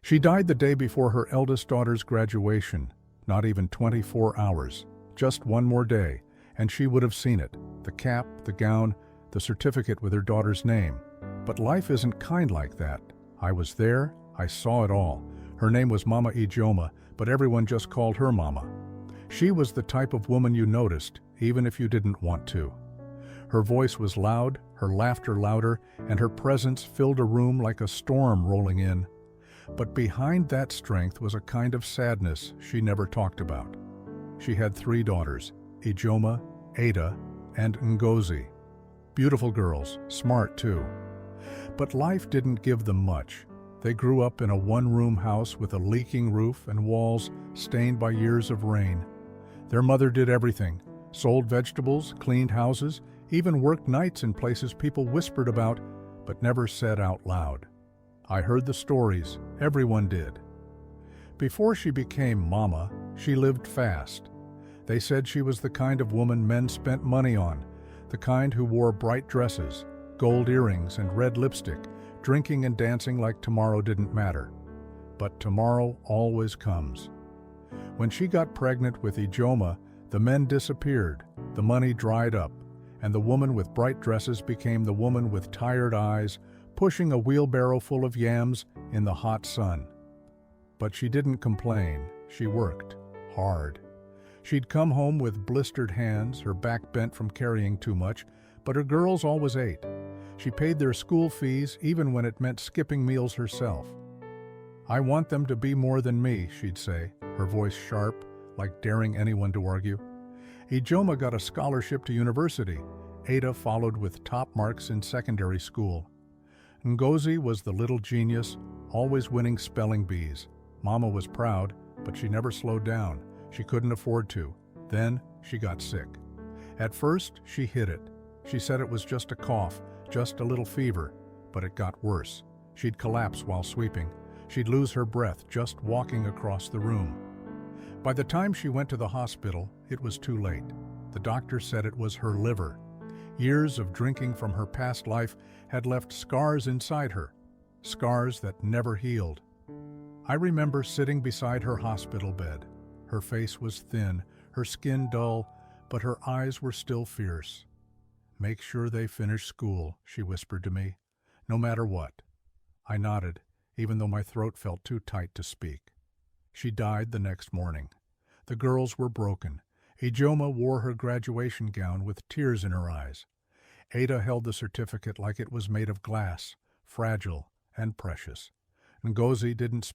She died the day before her eldest daughter's graduation, not even 24 hours, just one more day, and she would have seen it, the cap, the gown, the certificate with her daughter's name. But life isn't kind like that. I was there, I saw it all. Her name was Mama Ijoma, but everyone just called her Mama. She was the type of woman you noticed, even if you didn't want to. Her voice was loud, her laughter louder, and her presence filled a room like a storm rolling in. But behind that strength was a kind of sadness she never talked about. She had 3 daughters, Ijoma, Ada, and Ngozi. Beautiful girls, smart too. But life didn't give them much. They grew up in a one-room house with a leaking roof and walls stained by years of rain. Their mother did everything, sold vegetables, cleaned houses, even worked nights in places people whispered about, but never said out loud. I heard the stories, everyone did. Before she became Mama, she lived fast. They said she was the kind of woman men spent money on, the kind who wore bright dresses, gold earrings and red lipstick, drinking and dancing like tomorrow didn't matter. But tomorrow always comes. When she got pregnant with Ijoma, the men disappeared, the money dried up, and the woman with bright dresses became the woman with tired eyes, pushing a wheelbarrow full of yams in the hot sun. But she didn't complain. She worked hard. She'd come home with blistered hands, her back bent from carrying too much, but her girls always ate. She paid their school fees even when it meant skipping meals herself. "I want them to be more than me," she'd say, her voice sharp, like daring anyone to argue. Ijoma got a scholarship to university. Ada followed with top marks in secondary school. Ngozi was the little genius, always winning spelling bees. Mama was proud, but she never slowed down. She couldn't afford to. Then she got sick. At first, she hid it. She said it was just a cough, just a little fever, but it got worse. She'd collapse while sweeping. She'd lose her breath just walking across the room. By the time she went to the hospital, it was too late. The doctor said it was her liver. Years of drinking from her past life had left scars inside her, scars that never healed. I remember sitting beside her hospital bed. Her face was thin, her skin dull, but her eyes were still fierce. "Make sure they finish school," she whispered to me, "no matter what." I nodded, even though my throat felt too tight to speak. She died the next morning. The girls were broken. Ijoma wore her graduation gown with tears in her eyes. Ada held the certificate like it was made of glass, fragile and precious. Ngozi didn't